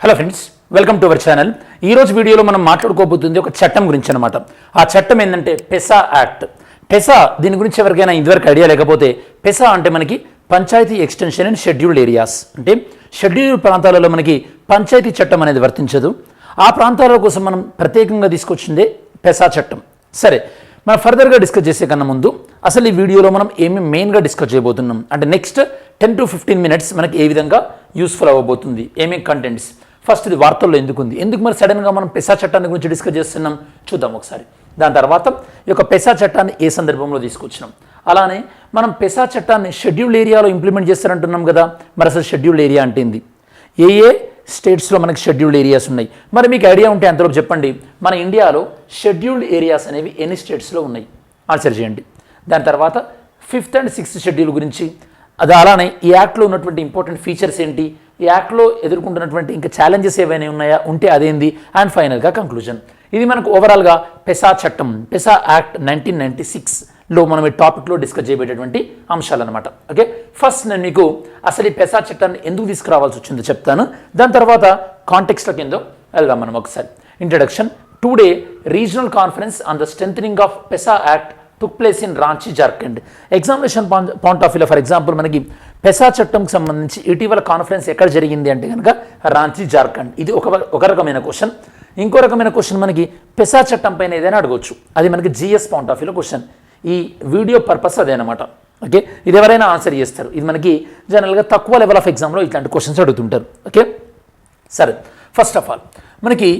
Hello friends, welcome to our channel. ఈరోజు వీడియోలో మనం మాట్లాడుకోబోతుంది ఒక చట్టం గురించి అనమాట. ఆ చట్టం ఏంటంటే పెసా యాక్ట్. పెసా దీని గురించి ఎవరికైనా ఇదివరకు ఐడియా లేకపోతే, పెసా అంటే మనకి panchayat extension and scheduled areas. అంటే షెడ్యూల్డ్ ప్రాంతాలలో మనకి పంచాయతీ చట్టం అనేది వర్తించదు. ఆ ప్రాంతాల కోసం మనం ప్రత్యేకంగా తీసుకొచ్చిందే పెసా చట్టం. సరే, మనం ఫర్దర్గా డిస్కస్ చేసే కన్నా ముందు అసలు ఈ వీడియోలో మనం ఏమి మెయిన్గా డిస్కస్ చేయబోతున్నాం అంటే నెక్స్ట్ 10 to 15 minutes మనకి ఏ విధంగా యూస్ఫుల్ అవ్వబోతుంది, ఏమేమి కంటెంట్స్. ఫస్ట్ ఇది వార్తల్లో ఎందుకు మరి సడన్గా మనం పెసా చట్టాన్ని గురించి డిస్కస్ చేస్తున్నాం చూద్దాం ఒకసారి. దాని తర్వాత ఈ యొక్క పెసా చట్టాన్ని ఏ సందర్భంలో తీసుకొచ్చినాం, అలానే మనం పెసా చట్టాన్ని షెడ్యూల్డ్ ఏరియాలో ఇంప్లిమెంట్ చేస్తారంటున్నాం కదా. మరి అసలు షెడ్యూల్డ్ ఏరియా అంటే ఏంది, ఏ స్టేట్స్లో మనకి షెడ్యూల్డ్ ఏరియాస్ ఉన్నాయి, మరి మీకు ఐడియా ఉంటే అంతలోపు చెప్పండి. మన ఇండియాలో షెడ్యూల్డ్ ఏరియాస్ అనేవి ఎన్ని స్టేట్స్లో ఉన్నాయి ఆన్సర్ చేయండి. దాని తర్వాత 5th and 6th షెడ్యూల్ గురించి, అది అలానే ఈ యాక్ట్లో ఉన్నటువంటి ఇంపార్టెంట్ ఫీచర్స్ ఏంటి, ఈ యాక్ట్లో ఎదుర్కొంటున్నటువంటి ఇంకా ఛాలెంజెస్ ఏవైనా ఉన్నాయా, ఉంటే అదేంది, అండ్ ఫైనల్గా కంక్లూజన్. ఇది మనకు ఓవరాల్గా పెసా చట్టం, పెసా యాక్ట్ 1996లో మనం ఈ టాపిక్లో డిస్కస్ చేయబడేటువంటి అంశాలు అనమాట. ఓకే, ఫస్ట్ నేను మీకు అసలు ఈ పెసా చట్టాన్ని ఎందుకు తీసుకురావాల్సి వచ్చిందో చెప్తాను. దాని తర్వాత కాంటెక్స్ట్లోకి ఏందో వెళ్దాం మనం ఒకసారి. Introduction. Today regional conference on the strengthening of పెసా act took place in Ranchi, Jharkhand. Examination point of వ్యూలో ఫర్ ఎగ్జాంపుల్ మనకి పెసా చట్టంకి సంబంధించి ఇటీవల కాన్ఫరెన్స్ ఎక్కడ జరిగింది అంటే కనుక రాంచీ, జార్ఖండ్. ఇది ఒక రకమైన క్వశ్చన్. ఇంకో రకమైన క్వశ్చన్ మనకి పెసా చట్టం పైన ఏదైనా అడగవచ్చు, అది మనకి జిఎస్ పాయింట్ ఆఫ్ వ్యూలో క్వశ్చన్. ఈ వీడియో పర్పస్ అదేనమాట. ఓకే, ఇది ఎవరైనా ఆన్సర్ చేస్తారు. ఇది మనకి జనరల్గా తక్కువ లెవెల్ ఆఫ్ ఎగ్జామ్లో ఇట్లాంటి క్వశ్చన్స్ అడుగుతుంటారు. ఓకే, సరే. ఫస్ట్ ఆఫ్ ఆల్ మనకి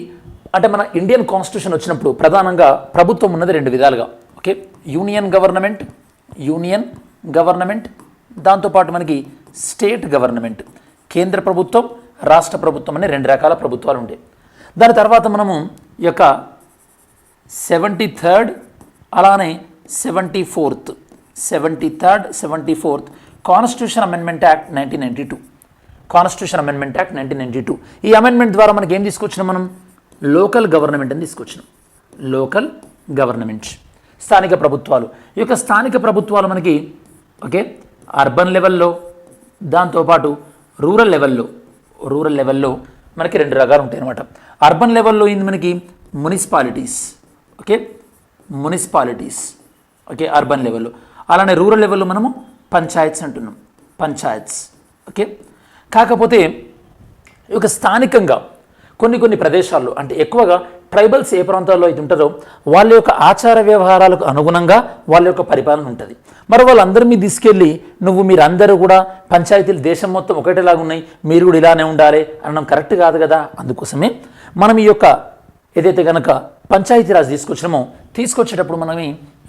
అంటే మన ఇండియన్ కాన్స్టిట్యూషన్ వచ్చినప్పుడు ప్రధానంగా ప్రభుత్వం ఉన్నది రెండు విధాలుగా. ఓకే, యూనియన్ గవర్నమెంట్, దాంతోపాటు మనకి స్టేట్ గవర్నమెంట్, కేంద్ర ప్రభుత్వం, రాష్ట్ర ప్రభుత్వం అనే రెండు రకాల ప్రభుత్వాలు ఉండే. దాని తర్వాత మనము ఈ యొక్క 73rd అలానే 74th కాన్స్టిట్యూషన్ అమెండ్మెంట్ యాక్ట్ 1992. ఈ అమెండ్మెంట్ ద్వారా మనకి ఏం తీసుకొచ్చినాం, మనం లోకల్ గవర్నమెంట్ అని తీసుకొచ్చినాం. లోకల్ గవర్నమెంట్, స్థానిక ప్రభుత్వాలు. ఈ యొక్క స్థానిక ప్రభుత్వాలు మనకి ఓకే అర్బన్ లెవెల్లో, దాంతోపాటు రూరల్ లెవెల్లో మనకి రెండు రకాలు ఉంటాయి అనమాట. అర్బన్ లెవెల్లో ఇది మనకి మున్సిపాలిటీస్. ఓకే, అర్బన్ లెవెల్లో. అలానే రూరల్ లెవెల్లో మనము పంచాయత్స్ అంటున్నాం, పంచాయత్స్. ఓకే, కాకపోతే ఈ యొక్క స్థానికంగా కొన్ని ప్రదేశాల్లో అంటే ఎక్కువగా ట్రైబల్స్ ఏ ప్రాంతాల్లో అయితే ఉంటారో వాళ్ళ యొక్క ఆచార వ్యవహారాలకు అనుగుణంగా వాళ్ళ యొక్క పరిపాలన ఉంటుంది. మరి వాళ్ళందరి మీద తీసుకెళ్ళి మీరందరూ కూడా పంచాయతీలు దేశం మొత్తం ఒకటేలాగా ఉన్నాయి, మీరు కూడా ఇలానే ఉండాలి అనడం కరెక్ట్ కాదు కదా. అందుకోసమే మనం ఈ యొక్క ఏదైతే కనుక పంచాయతీరాజ్ తీసుకొచ్చేటప్పుడు మనం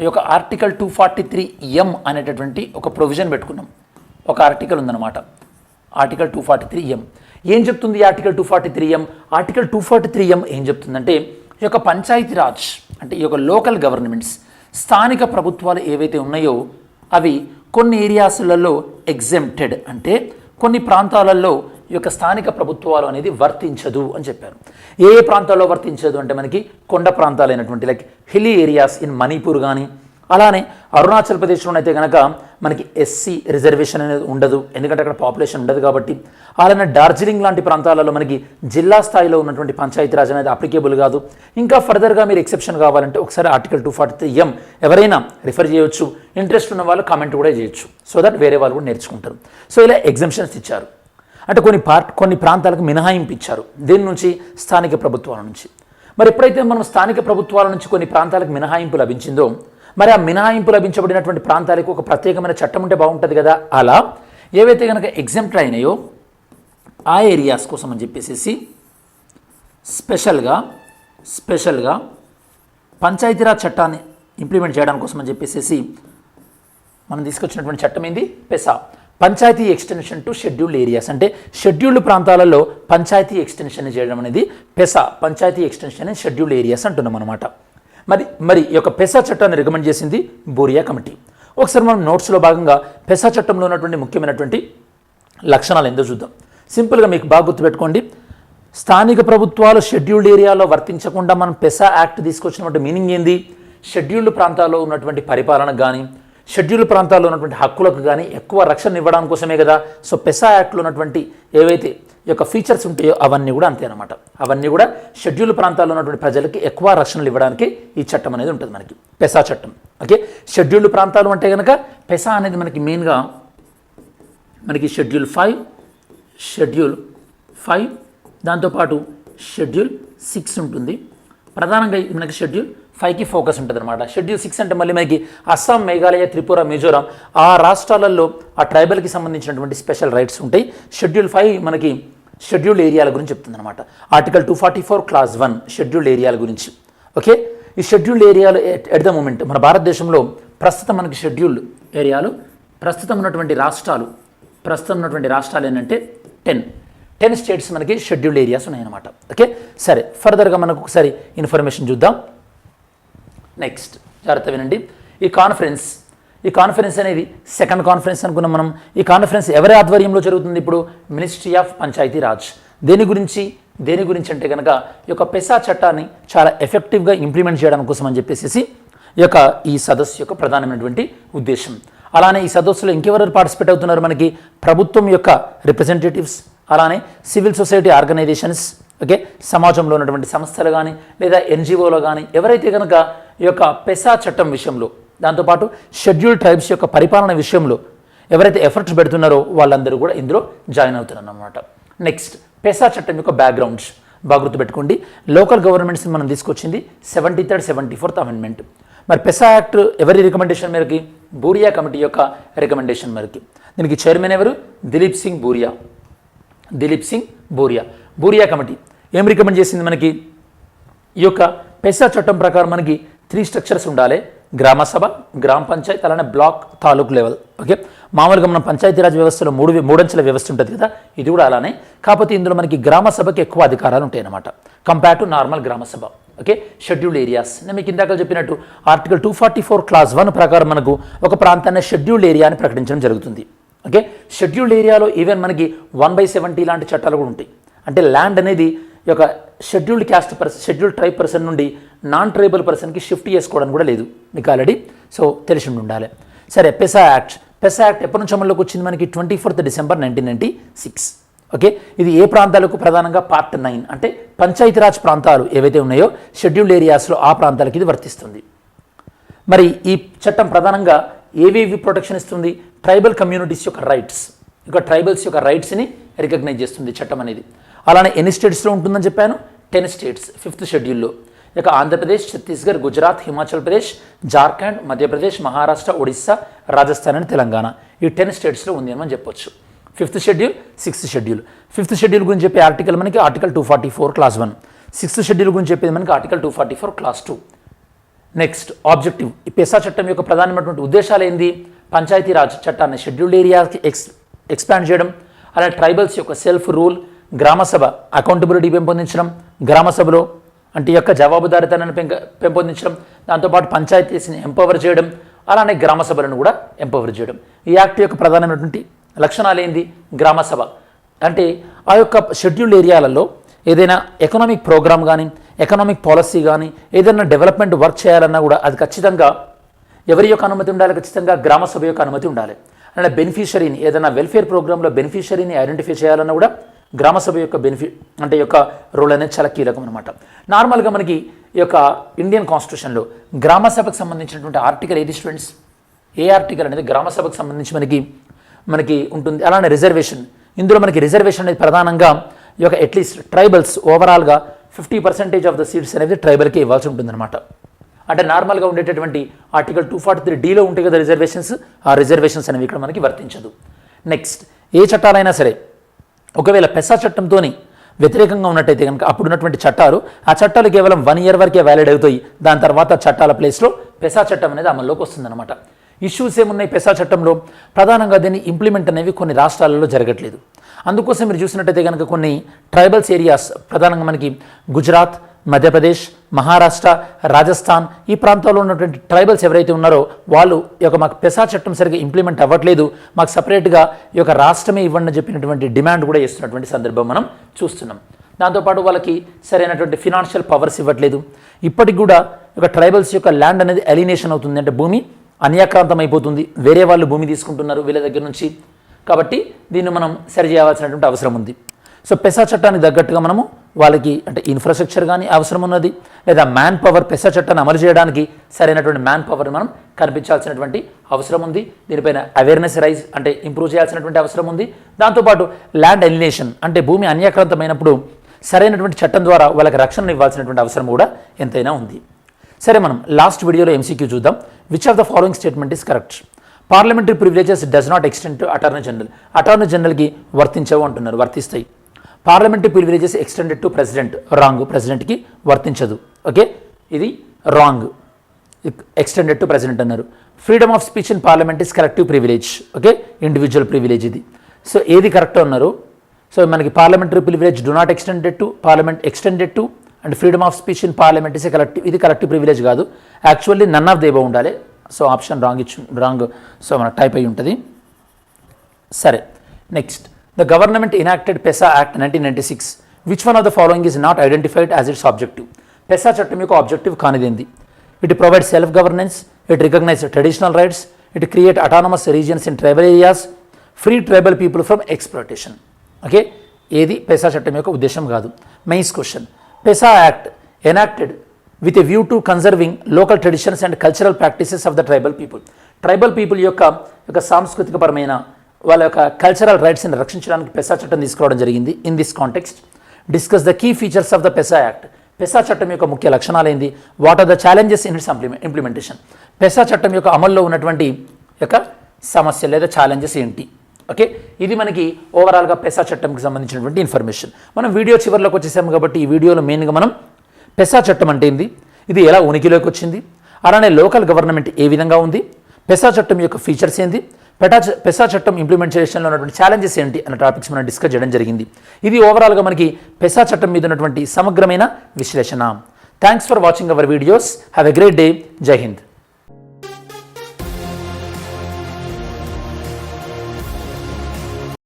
ఈ యొక్క ఆర్టికల్ 243M అనేటటువంటి ఒక ప్రొవిజన్ పెట్టుకున్నాం. ఒక ఆర్టికల్ ఉందన్నమాట, ఆర్టికల్ 243M. ఏం చెప్తుంది ఆర్టికల్ 243M? ఆర్టికల్ 243M ఏం చెప్తుందంటే ఈ యొక్క పంచాయతీరాజ్ అంటే ఈ యొక్క లోకల్ గవర్నమెంట్స్, స్థానిక ప్రభుత్వాలు ఏవైతే ఉన్నాయో అవి కొన్ని ఏరియాస్లలో ఎగ్జెంప్టెడ్, అంటే కొన్ని ప్రాంతాలలో ఈ యొక్క స్థానిక ప్రభుత్వాలు అనేది వర్తించదు అని చెప్పారు. ఏ ప్రాంతాల్లో వర్తించదు అంటే మనకి కొండ ప్రాంతాలైనటువంటి like hilly areas in Manipur కానీ, అలానే అరుణాచల్ ప్రదేశ్లోనైతే కనుక మనకి ఎస్సీ రిజర్వేషన్ అనేది ఉండదు, ఎందుకంటే అక్కడ పాపులేషన్ ఉండదు కాబట్టి. అలానే డార్జిలింగ్ లాంటి ప్రాంతాలలో మనకి జిల్లా స్థాయిలో ఉన్నటువంటి పంచాయతీరాజ్ అనేది అప్లికేబుల్ కాదు. ఇంకా ఫర్దర్గా మీరు ఎక్సెప్షన్ కావాలంటే ఒకసారి ఆర్టికల్ 243M ఎవరైనా రిఫర్ చేయొచ్చు, ఇంట్రెస్ట్ ఉన్న వాళ్ళు కామెంట్ కూడా చేయొచ్చు, సో దట్ వేరే వాళ్ళు కూడా నేర్చుకుంటారు. సో ఇలా ఎగ్జంప్షన్స్ ఇచ్చారు, అంటే కొన్ని ప్రాంతాలకు మినహాయింపు ఇచ్చారు. దేని నుంచి? స్థానిక ప్రభుత్వాల నుంచి. మరి ఎప్పుడైతే మనం స్థానిక ప్రభుత్వాల నుంచి కొన్ని ప్రాంతాలకు మినహాయింపు లభించిందో, మరి ఆ మినహాయింపు లభించబడినటువంటి ప్రాంతాలకు ఒక ప్రత్యేకమైన చట్టం ఉంటే బాగుంటుంది కదా. అలా ఏవైతే కనుక ఎగ్జెంప్ట్ అయినాయో ఆ ఏరియాస్ కోసం అని చెప్పేసి స్పెషల్గా పంచాయతీరాజ్ చట్టాన్ని ఇంప్లిమెంట్ చేయడానికి కోసం అని చెప్పేసి మనం తీసుకొచ్చినటువంటి చట్టం ఏంది? PESA, panchayati extension to scheduled areas. అంటే షెడ్యూల్డ్ ప్రాంతాలలో పంచాయతీ ఎక్స్టెన్షన్ చేయడం అనేది PESA, panchayati extension and scheduled areas అంటున్నాం అనమాట. మరి ఈ యొక్క పెసా చట్టాన్ని రికమెండ్ చేసింది బోరియా కమిటీ. ఒకసారి మనం నోట్స్లో భాగంగా పెసా చట్టంలో ఉన్నటువంటి ముఖ్యమైనటువంటి లక్షణాలు ఏందో చూద్దాం. సింపుల్గా మీకు బాగా గుర్తుపెట్టుకోండి, స్థానిక ప్రభుత్వాలు షెడ్యూల్డ్ ఏరియాలో వర్తించకుండా మనం పెసా యాక్ట్ తీసుకొచ్చినటువంటి మీనింగ్ ఏంది? షెడ్యూల్డ్ ప్రాంతాల్లో ఉన్నటువంటి పరిపాలనకు కానీ, షెడ్యూల్డ్ ప్రాంతాల్లో ఉన్నటువంటి హక్కులకు కానీ ఎక్కువ రక్షణ ఇవ్వడానికి కోసమే కదా. సో పెసా యాక్ట్లో ఉన్నటువంటి ఏవైతే యొక్క ఫీచర్స్ ఉంటాయో అవన్నీ కూడా అంతే అనమాట. అవన్నీ కూడా షెడ్యూల్ ప్రాంతాల్లో ఉన్నటువంటి ప్రజలకి ఎక్కువ రక్షణలు ఇవ్వడానికి ఈ చట్టం అనేది ఉంటుంది మనకి, పెసా చట్టం. ఓకే, షెడ్యూల్డ్ ప్రాంతాలు అంటే కనుక పెసా అనేది మనకి మెయిన్గా మనకి షెడ్యూల్ 5 దాంతోపాటు షెడ్యూల్ 6 ఉంటుంది. ప్రధానంగా మనకి షెడ్యూల్ 5కి ఫోకస్ ఉంటుంది అనమాట. షెడ్యూల్ 6 అంటే మళ్ళీ మనకి అస్సాం, మేఘాలయ, త్రిపుర, మిజోరాం ఆ రాష్ట్రాలలో ఆ ట్రైబల్కి సంబంధించినటువంటి స్పెషల్ రైట్స్ ఉంటాయి. షెడ్యూల్ 5 మనకి షెడ్యూల్డ్ ఏరియాల గురించి చెప్తుంది అనమాట. ఆర్టికల్ 244 క్లాస్ 1 షెడ్యూల్డ్ ఏరియాల గురించి. ఓకే, ఈ షెడ్యూల్డ్ ఏరియాలు ఎట్ ద మూమెంట్ మన భారతదేశంలో ప్రస్తుతం మనకి షెడ్యూల్డ్ ఏరియాలు ప్రస్తుతం ఉన్నటువంటి రాష్ట్రాలు ఏంటంటే 10 స్టేట్స్ మనకి షెడ్యూల్డ్ ఏరియాస్ ఉన్నాయన్నమాట. ఓకే, సరే ఫర్దర్గా మనకు ఒకసారి ఇన్ఫర్మేషన్ చూద్దాం. నెక్స్ట్ జాగ్రత్త వినండి. ఈ కాన్ఫరెన్స్ అనేది సెకండ్ కాన్ఫరెన్స్ అనుకున్నాం మనం. ఈ కాన్ఫరెన్స్ ఎవరి ఆధ్వర్యంలో జరుగుతుంది? ఇప్పుడు మినిస్ట్రీ ఆఫ్ పంచాయతీ రాజ్. దేని గురించి అంటే కనుక ఈ యొక్క పెసా చట్టాన్ని చాలా ఎఫెక్టివ్గా ఇంప్లిమెంట్ చేయడం కోసం అని చెప్పేసి ఈ సదస్సు యొక్క ప్రధానమైనటువంటి ఉద్దేశం. అలానే ఈ సదస్సులో ఇంకెవరు పార్టిసిపేట్ అవుతున్నారు? మనకి ప్రభుత్వం యొక్క రిప్రజెంటేటివ్స్, అలానే సివిల్ సొసైటీ ఆర్గనైజేషన్స్, ఓకే, సమాజంలో ఉన్నటువంటి సంస్థలు కానీ లేదా ఎన్జిఓలు కానీ ఎవరైతే కనుక ఈ యొక్క పెసా చట్టం విషయంలో, దాంతోపాటు షెడ్యూల్ ట్రైబ్స్ యొక్క పరిపాలన విషయంలో ఎవరైతే ఎఫర్ట్స్ పెడుతున్నారో వాళ్ళందరూ కూడా ఇందులో జాయిన్ అవుతున్నారు అన్నమాట. నెక్స్ట్ పెసా చట్టం యొక్క బ్యాక్గ్రౌండ్స్ బాగా గుర్తుపెట్టుకోండి. లోకల్ గవర్నమెంట్స్ని మనం తీసుకొచ్చింది 73rd 74th అమెండ్మెంట్. మరి పెసా యాక్ట్ ఎవరి రికమెండేషన్ మేరకి? బూరియా కమిటీ యొక్క రికమెండేషన్ మేరకి. దీనికి చైర్మన్ ఎవరు? దిలీప్ సింగ్ బూరియా. బూరియా కమిటీ ఏం రికమెండ్ చేసింది మనకి? ఈ యొక్క పెసా చట్టం ప్రకారం మనకి 3 స్ట్రక్చర్స్ ఉండాలి: గ్రామ సభ, గ్రామ పంచాయత్, అలానే బ్లాక్, తాలూకు లెవెల్. ఓకే, మామూలుగా మనం పంచాయతీరాజ్ వ్యవస్థలో మూడంచెల వ్యవస్థ ఉంటుంది కదా, ఇది కూడా అలానే. కాకపోతే ఇందులో మనకి గ్రామ సభకి ఎక్కువ అధికారాలు ఉంటాయి అన్నమాట కంపేర్ టు నార్మల్ గ్రామ సభ. ఓకే, షెడ్యూల్డ్ ఏరియాస్ నేను మీకు ఇందాక చెప్పినట్టు ఆర్టికల్ 244 క్లాస్ 1 ప్రకారం మనకు ఒక ప్రాంతాన్ని షెడ్యూల్డ్ ఏరియా అని ప్రకటించడం జరుగుతుంది. ఓకే, షెడ్యూల్డ్ ఏరియాలో ఈవెన్ మనకి 1/70 లాంటి చట్టాలు కూడా ఉంటాయి. అంటే ల్యాండ్ అనేది ఈ యొక్క scheduled caste person, scheduled tribe person నుండి నాన్ ట్రైబల్ పర్సన్కి షిఫ్ట్ చేసుకోవడం కూడా లేదు మీకు ఆల్రెడీ, సో తెలిసి ఉండాలి. సరే, పెసా యాక్ట్ ఎప్పటి నుంచి అమల్లోకి వచ్చింది? మనకి 24th December 1996. ఓకే, ఇది ఏ ప్రాంతాలకు? ప్రధానంగా పార్ట్ 9 అంటే పంచాయతీరాజ్ ప్రాంతాలు ఏవైతే ఉన్నాయో షెడ్యూల్డ్ ఏరియాస్లో ఆ ప్రాంతాలకు ఇది వర్తిస్తుంది. మరి ఈ చట్టం ప్రధానంగా ఏవేవి ప్రొటెక్షన్ ఇస్తుంది? ట్రైబల్ కమ్యూనిటీస్ యొక్క రైట్స్, ట్రైబల్స్ యొక్క రైట్స్ని రికగ్నైజ్ చేస్తుంది చట్టం అనేది. అలానే ఎన్ని స్టేట్స్లో ఉంటుందని చెప్పాను? 10 స్టేట్స్ 5th షెడ్యూల్లో. ఇక ఆంధ్రప్రదేశ్, ఛత్తీస్గఢ్, గుజరాత్, హిమాచల్ ప్రదేశ్, జార్ఖండ్, మధ్యప్రదేశ్, మహారాష్ట్ర, ఒడిస్సా, రాజస్థాన్ అండ్ తెలంగాణ ఈ 10 స్టేట్స్లో ఉంది అని చెప్పొచ్చు. 5th schedule, 6th schedule. 5th schedule గురించి చెప్పే ఆర్టికల్ మనకి ఆర్టికల్ 244 క్లాస్ 1. 6th షెడ్యూల్ గురించి చెప్పేది మనకి ఆర్టికల్ 244 క్లాస్ 2. Next objective. ఈ పెసా చట్టం యొక్క ప్రధానమైనటువంటి ఉద్దేశాలు ఏంది? పంచాయతీరాజ్ చట్టాన్ని షెడ్యూల్డ్ ఏరియాకి ఎక్స్పాండ్ చేయడం, అలానే ట్రైబల్స్ యొక్క సెల్ఫ్ రూల్, గ్రామ సభ అకౌంటబిలిటీ పెంపొందించడం, గ్రామ సభలో అంటే యొక్క జవాబుదారితనాన్ని పెంపొందించడం, దాంతోపాటు పంచాయతీస్ని ఎంపవర్ చేయడం, అలానే గ్రామ సభలను కూడా ఎంపవర్ చేయడం. ఈ యాక్ట్ యొక్క ప్రధానమైనటువంటి లక్షణాలు ఏంది? గ్రామ సభ అంటే ఆ యొక్క షెడ్యూల్డ్ ఏరియాలలో ఏదైనా ఎకనామిక్ ప్రోగ్రామ్ కానీ, ఎకనామిక్ పాలసీ కానీ, ఏదైనా డెవలప్మెంట్ వర్క్ చేయాలన్నా కూడా అది ఖచ్చితంగా ఎవరి యొక్క అనుమతి ఉండాలి? ఖచ్చితంగా గ్రామ సభ యొక్క అనుమతి ఉండాలి. అలానే బెనిఫిషరీని ఏదైనా వెల్ఫేర్ ప్రోగ్రాంలో బెనిఫిషరీని ఐడెంటిఫై చేయాలన్నా కూడా గ్రామ సభ యొక్క యొక్క రోల్ అనేది చాలా కీలకం అనమాట. నార్మల్గా మనకి ఈ యొక్క ఇండియన్ కాన్స్టిట్యూషన్లో గ్రామ సభకు సంబంధించినటువంటి ఆర్టికల్ ఏది స్టూడెంట్స్? ఏ ఆర్టికల్ అనేది గ్రామ సభకు సంబంధించి మనకి ఉంటుంది? అలానే రిజర్వేషన్. ఇందులో మనకి రిజర్వేషన్ అనేది ప్రధానంగా ఈ యొక్క అట్లీస్ట్ ట్రైబల్స్ ఓవరాల్గా 50% ఆఫ్ ద సీట్స్ అనేది ట్రైబల్కి ఇవ్వాల్సి ఉంటుందన్నమాట. అంటే నార్మల్గా ఉండేటటువంటి ఆర్టికల్ 243Dలో ఉంటాయి కదా రిజర్వేషన్స్, ఆ రిజర్వేషన్స్ అనేవి ఇక్కడ మనకి వర్తించదు. నెక్స్ట్, ఏ చట్టాలైనా సరే ఒకవేళ పెసా చట్టంతో వ్యతిరేకంగా ఉన్నట్టయితే కనుక అప్పుడున్నటువంటి చట్టాలు ఆ చట్టాలు కేవలం 1 year వరకే వ్యాలిడ్ అవుతాయి. దాని తర్వాత చట్టాల ప్లేస్లో పెసా చట్టం అనేది అమల్లోకి వస్తుందన్నమాట. ఇష్యూస్ ఏమున్నాయి పెసా చట్టంలో? ప్రధానంగా దీన్ని ఇంప్లిమెంట్ అనేవి కొన్ని రాష్ట్రాలలో జరగట్లేదు. అందుకోసం మీరు చూసినట్టయితే కనుక కొన్ని ట్రైబల్స్ ఏరియాస్ ప్రధానంగా మనకి గుజరాత్, మధ్యప్రదేశ్, మహారాష్ట్ర, రాజస్థాన్ ఈ ప్రాంతాల్లో ఉన్నటువంటి ట్రైబల్స్ ఎవరైతే ఉన్నారో వాళ్ళు ఈ యొక్క మాకు పెసా చట్టం సరిగ్గా ఇంప్లిమెంట్ అవ్వట్లేదు, మాకు సపరేట్గా ఈ యొక్క రాష్ట్రమే ఇవ్వండి చెప్పినటువంటి డిమాండ్ కూడా చేస్తున్నటువంటి సందర్భం మనం చూస్తున్నాం. దాంతోపాటు వాళ్ళకి సరైనటువంటి ఫినాన్షియల్ పవర్స్ ఇవ్వట్లేదు. ఇప్పటికి కూడా ఒక ట్రైబల్స్ యొక్క ల్యాండ్ అనేది అలినేషన్ అవుతుంది, అంటే భూమి అన్యాక్రాంతం అయిపోతుంది, వేరే వాళ్ళు భూమి తీసుకుంటున్నారు వీళ్ళ దగ్గర నుంచి. కాబట్టి దీన్ని మనం సరి చేయాల్సినటువంటి అవసరం ఉంది. సో పెసా చట్టానికి తగ్గట్టుగా మనము వాళ్ళకి అంటే ఇన్ఫ్రాస్ట్రక్చర్ కానీ అవసరం ఉన్నది, లేదా మ్యాన్ పవర్ పెసా చట్టాన్ని అమలు చేయడానికి సరైనటువంటి మ్యాన్ పవర్ మనం కనిపించాల్సినటువంటి అవసరం ఉంది. దీనిపైన అవేర్నెస్ రైజ్ అంటే ఇంప్రూవ్ చేయాల్సినటువంటి అవసరం ఉంది. దాంతోపాటు ల్యాండ్ ఎలినేషన్ అంటే భూమి అన్యాక్రాంతమైనప్పుడు సరైనటువంటి చట్టం ద్వారా వాళ్ళకి రక్షణ ఇవ్వాల్సినటువంటి అవసరం కూడా ఎంతైనా ఉంది. సరే, మనం లాస్ట్ వీడియోలో ఎంసీక్యూ చూద్దాం. Which of the following statement is correct? Parliamentary privileges does not extend to attorney general. Attorney జనరల్కి వర్తించవు అంటున్నారు, వర్తిస్తాయి. Parliamentary privileges extended to president, wrong, ప్రెసిడెంట్కి వర్తించదు. ఓకే, ఇది రాంగ్, ఎక్స్టెండెడ్ టు ప్రెసిడెంట్ అన్నారు. Freedom of speech in parliament is collective privilege. Okay, individual privilege ఇది. So ఏది కరెక్ట్ అన్నారు? సో మనకి parliamentary privilege do not extended to, parliament extended to, and freedom of speech in parliament is collective, ఇది collective privilege కాదు. Actually none of they ఉండాలి. So option wrong. So మన type అయి ఉంటుంది. సరే, next, the government enacted PESA act 1996. Which one of the following is not identified as its objective? PESA చట్టం యొక్క objective కానిదేంది? It provide self governance, it recognize traditional rights, it create autonomous regions in tribal areas, free tribal people from exploitation. Okay, ఏది PESA చట్టం యొక్క ఉద్దేశం కాదు. Mains question, పెసా act enacted with a view to conserving local traditions and cultural practices of the tribal people. Tribal people యొక్క సాంస్కృతికపరమైన వాళ్ళ యొక్క cultural రైట్స్ని రక్షించడానికి పెసా చట్టం తీసుకురావడం జరిగింది. In this context discuss the key features of the PESA act. PESA చట్టం యొక్క ముఖ్య లక్షణాలు ఏంది? What are the challenges in its implementation? PESA చట్టం యొక్క అమల్లో ఉన్నటువంటి యొక్క సమస్యలు లేదా ఛాలెంజెస్ ఏంటి? ఓకే, ఇది మనకి ఓవరాల్గా పెసా చట్టంకి సంబంధించినటువంటి ఇన్ఫర్మేషన్. మనం వీడియో చివరిలోకి వచ్చేసాము కాబట్టి ఈ వీడియోలో మెయిన్గా మనం పెసా చట్టం అంటే ఏంది, ఇది ఎలా ఉనికిలోకి వచ్చింది, అలానే లోకల్ గవర్నమెంట్ ఏ విధంగా ఉంది, పెసా చట్టం యొక్క ఫీచర్స్ ఏంది, పెసా చట్టం ఇంప్లిమెంటేషన్లో ఉన్నటువంటి ఛాలెంజెస్ ఏంటి అన్న టాపిక్స్ మనం డిస్కస్ చేయడం జరిగింది. ఇది ఓవరాల్గా మనకి పెసా చట్టం మీద ఉన్నటువంటి సమగ్రమైన విశ్లేషణ. Thanks for watching our videos. Have a great day. జై హింద్.